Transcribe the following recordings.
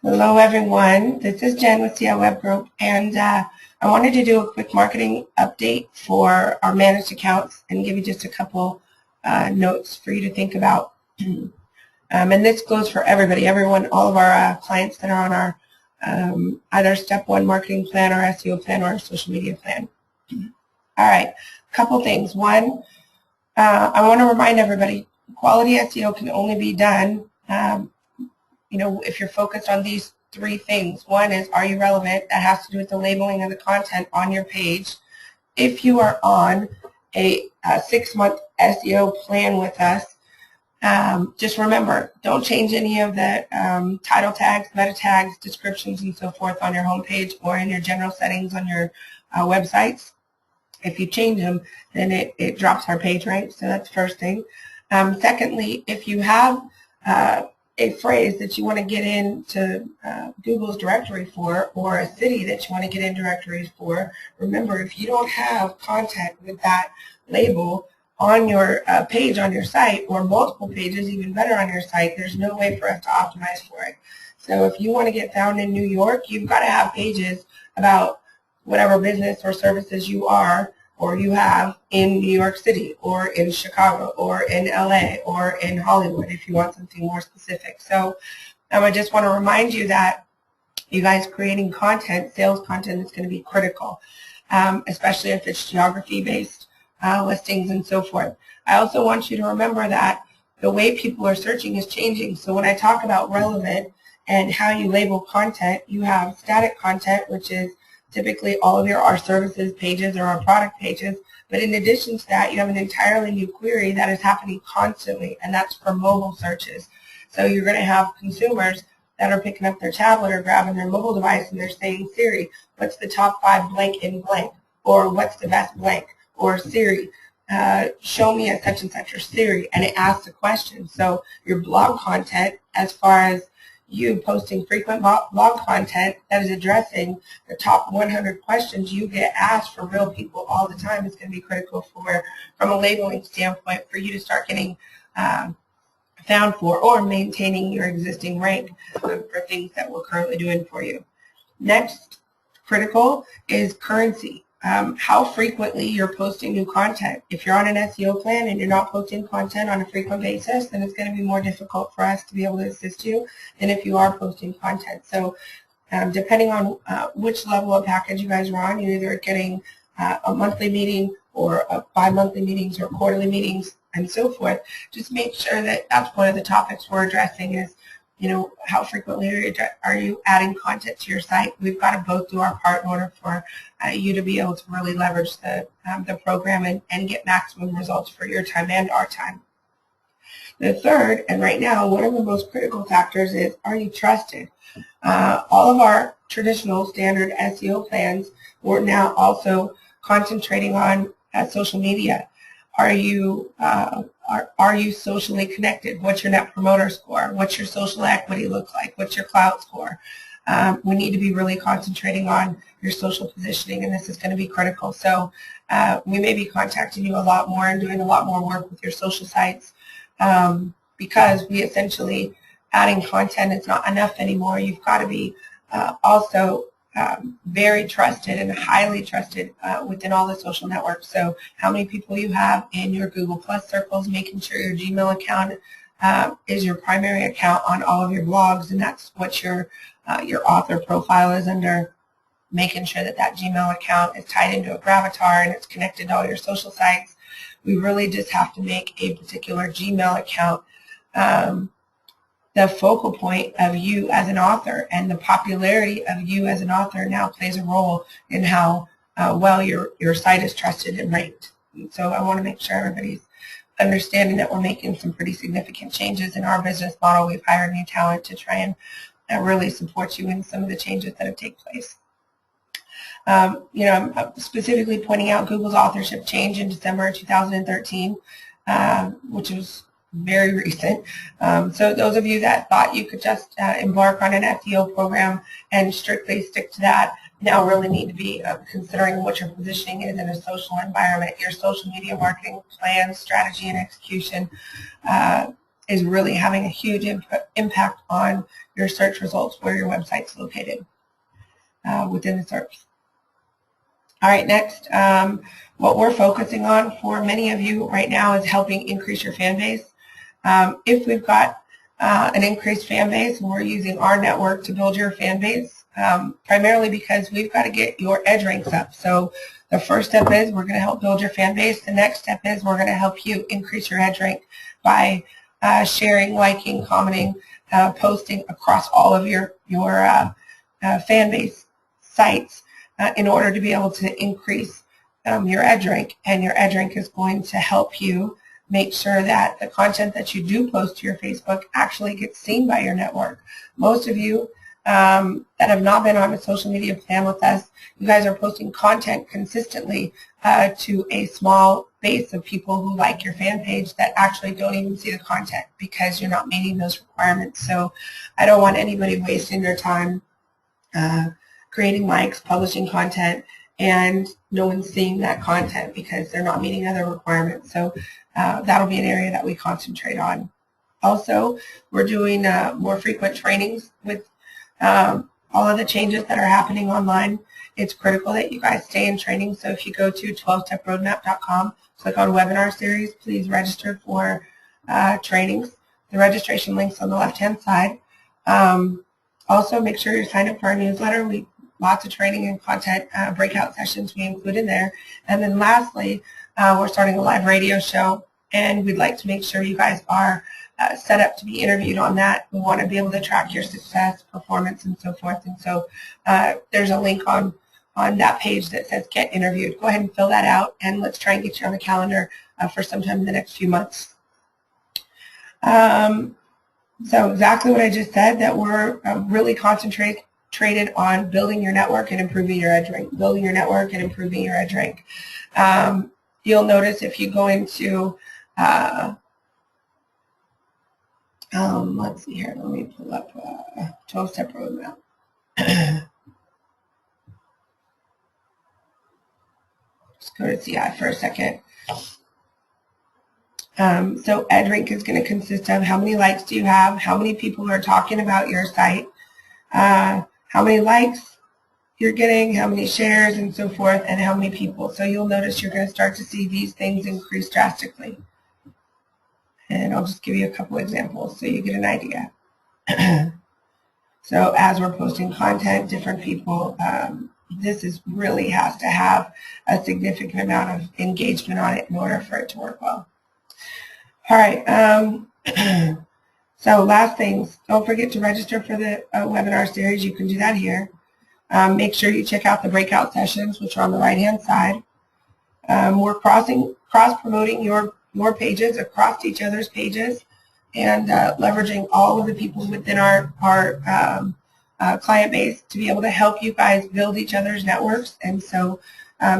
Hello, everyone. This is Jen with CL Web Group, and I wanted to do a quick marketing update for our managed accounts and give you just a couple notes for you to think about. And this goes for everybody, everyone, all of our clients that are on our either Step 1 marketing plan, our SEO plan, or our social media plan. All right, a couple things. One, I want to remind everybody, quality SEO can only be done if you're focused on these three things. One is, are you relevant? That has to do with the labeling of the content on your page. If you are on a 6-month SEO plan with us, just remember, don't change any of the title tags, meta tags, descriptions, and so forth on your homepage or in your general settings on your websites. If you change them, then it drops our page rank, so that's the first thing. Secondly, if you have a phrase that you want to get into Google's directory for, or a city that you want to get in directories for, remember, if you don't have content with that label on your page on your site, or multiple pages, even better, on your site, there's no way for us to optimize for it. So if you want to get found in New York, you've got to have pages about whatever business or services you are or you have in New York City or in Chicago or in LA or in Hollywood if you want something more specific. So I just want to remind you that you guys creating content, sales content, is going to be critical, especially if it's geography-based listings and so forth. I also want you to remember that the way people are searching is changing. So when I talk about relevant and how you label content, you have static content, which is typically all of our services pages or our product pages. But in addition to that, you have an entirely new query that is happening constantly, and that's for mobile searches. So you're going to have consumers that are picking up their tablet or grabbing their mobile device and they're saying, Siri, what's the top 5 blank in blank? Or what's the best blank? Or Siri, show me a such and such, or Siri, and it asks a question. So your blog content, as far as you posting frequent blog content that is addressing the top 100 questions you get asked from real people all the time, is going to be critical from a labeling standpoint for you to start getting found for or maintaining your existing rank for things that we're currently doing for you. Next, critical is currency. How frequently you're posting new content. If you're on an SEO plan and you're not posting content on a frequent basis, then it's going to be more difficult for us to be able to assist you than if you are posting content. So depending on which level of package you guys are on, you're either getting a monthly meeting or bi-monthly meetings or quarterly meetings and so forth. Just make sure that that's one of the topics we're addressing is, how frequently are you adding content to your site? We've got to both do our part in order for you to be able to really leverage the program and get maximum results for your time and our time. The third, and right now, one of the most critical factors is, are you trusted? All of our traditional standard SEO plans, we're now also concentrating on social media. Are you socially connected? What's your Net Promoter Score? What's your social equity look like? What's your clout score? We need to be really concentrating on your social positioning, and this is going to be critical. So we may be contacting you a lot more and doing a lot more work with your social sites because we essentially, adding content is not enough anymore. You've got to be also very trusted and highly trusted within all the social networks. So how many people you have in your Google Plus circles, making sure your Gmail account is your primary account on all of your blogs, and that's what your author profile is under, making sure that that Gmail account is tied into a Gravatar and it's connected to all your social sites. We really just have to make a particular Gmail account the focal point of you as an author, and the popularity of you as an author now plays a role in how well your site is trusted and ranked. And so I want to make sure everybody's understanding that we're making some pretty significant changes in our business model. We've hired new talent to try and really support you in some of the changes that have taken place. I'm specifically pointing out Google's authorship change in December 2013, which was very recent. So those of you that thought you could just embark on an SEO program and strictly stick to that now really need to be considering what your positioning is in a social environment, your social media marketing plan, strategy, and execution. is really having a huge impact on your search results where your website's located within the search. All right, next, what we're focusing on for many of you right now is helping increase your fan base. If we've got an increased fan base, we're using our network to build your fan base, primarily because we've got to get your edge ranks up. So the first step is we're going to help build your fan base. The next step is we're going to help you increase your edge rank by sharing, liking, commenting, posting across all of your fan base sites in order to be able to increase your edge rank. And your edge rank is going to help you make sure that the content that you do post to your Facebook actually gets seen by your network. Most of you that have not been on a social media plan with us, you guys are posting content consistently to a small base of people who like your fan page that actually don't even see the content because you're not meeting those requirements. So I don't want anybody wasting their time creating likes, publishing content, and no one's seeing that content because they're not meeting other requirements. So that'll be an area that we concentrate on. Also, we're doing more frequent trainings with all of the changes that are happening online. It's critical that you guys stay in training. So if you go to 12steproadmap.com, click on webinar series, please register for trainings. The registration link's on the left-hand side. Also, make sure you're signed up for our newsletter. Lots of training and content breakout sessions we include in there. And then lastly, we're starting a live radio show, and we'd like to make sure you guys are set up to be interviewed on that. We want to be able to track your success, performance, and so forth. And so there's a link on that page that says get interviewed. Go ahead and fill that out, and let's try and get you on the calendar for sometime in the next few months. So exactly what I just said, that we're really concentrated on building your network and improving your edge rank, building your network and improving your edge rank. You'll notice if you go into, let's see here, let me pull up 12-step roadmap. Just go to CI for a second. So edge rank is going to consist of how many likes do you have, how many people are talking about your site, how many likes you're getting, how many shares, and so forth, and how many people. So you'll notice you're going to start to see these things increase drastically. And I'll just give you a couple examples so you get an idea. So as we're posting content, different people, this really has to have a significant amount of engagement on it in order for it to work well. All right. So last things, don't forget to register for the webinar series. You can do that here. Make sure you check out the breakout sessions, which are on the right-hand side. We're cross-promoting your pages across each other's pages and leveraging all of the people within our client base to be able to help you guys build each other's networks. And so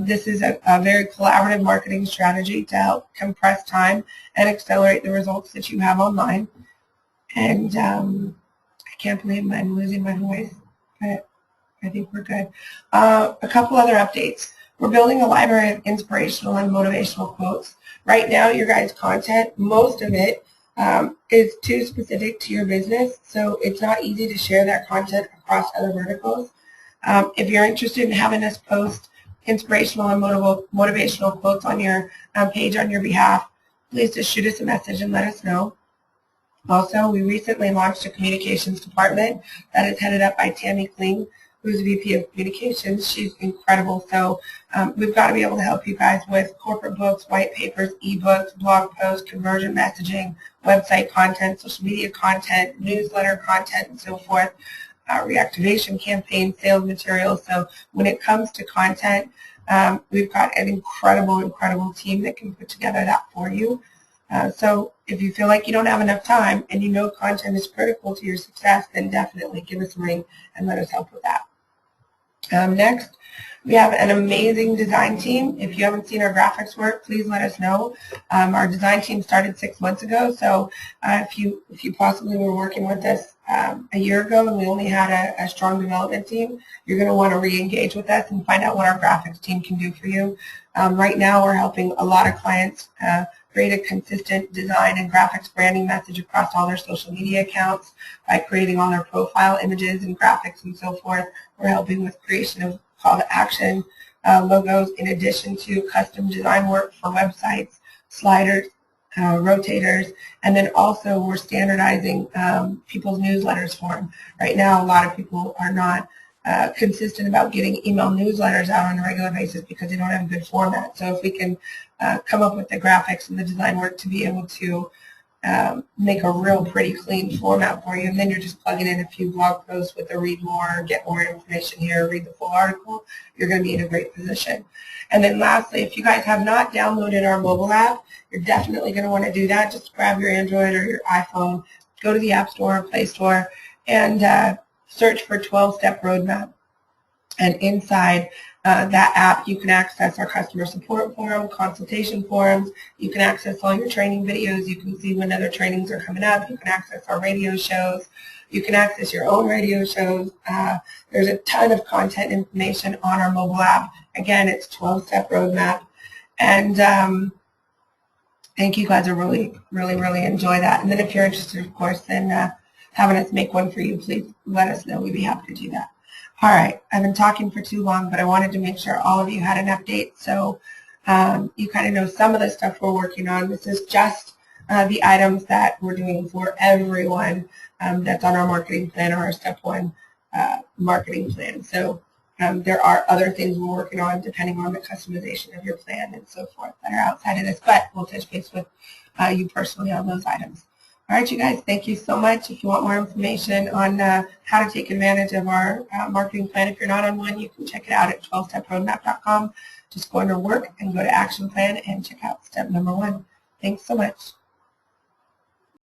this is a very collaborative marketing strategy to help compress time and accelerate the results that you have online. And I can't believe I'm losing my voice, but I think we're good. A couple other updates. We're building a library of inspirational and motivational quotes. Right now, your guys' content, most of it is too specific to your business, so it's not easy to share that content across other verticals. If you're interested in having us post inspirational and motivational quotes on your page on your behalf, please just shoot us a message and let us know. Also, we recently launched a communications department that is headed up by Tammy Kling, who's VP of Communications. She's incredible. So we've got to be able to help you guys with corporate books, white papers, ebooks, blog posts, conversion messaging, website content, social media content, newsletter content, and so forth, reactivation campaign, sales materials. So when it comes to content, we've got an incredible team that can put together that for you. So if you feel like you don't have enough time and you know content is critical to your success, then definitely give us a ring and let us help with that. Next, We have an amazing design team. If you haven't seen our graphics work, please let us know. Our design team started 6 months ago, so if you possibly were working with us a year ago and we only had a strong development team, you're going to want to re-engage with us and find out what our graphics team can do for you. Right now, we're helping a lot of clients create a consistent design and graphics branding message across all their social media accounts by creating all their profile images and graphics and so forth. We're helping with creation of call to action logos, in addition to custom design work for websites, sliders, rotators, and then also we're standardizing people's newsletters for them. Right now, a lot of people are not consistent about getting email newsletters out on a regular basis because they don't have a good format. So if we can come up with the graphics and the design work to be able to make a real pretty clean format for you, and then you're just plugging in a few blog posts with a read more, get more information here, read the full article, you're going to be in a great position. And then lastly, if you guys have not downloaded our mobile app, you're definitely going to want to do that. Just grab your Android or your iPhone, go to the App Store or Play Store, and search for 12-Step Roadmap. And inside that app, you can access our customer support forum, consultation forums. You can access all your training videos. You can see when other trainings are coming up. You can access our radio shows. You can access your own radio shows. There's a ton of content information on our mobile app. Again, it's 12-Step Roadmap. And I think you guys will really enjoy that. And then if you're interested, of course, in having us make one for you, please let us know. We'd be happy to do that. All right, I've been talking for too long, but I wanted to make sure all of you had an update so you kind of know some of the stuff we're working on. This is just the items that we're doing for everyone that's on our marketing plan or our step one marketing plan. So there are other things we're working on depending on the customization of your plan and so forth that are outside of this, but we'll touch base with you personally on those items. All right, you guys, thank you so much. If you want more information on how to take advantage of our marketing plan, if you're not on one, you can check it out at 12steproadmap.com. Just go under work and go to action plan and check out step number 1. Thanks so much.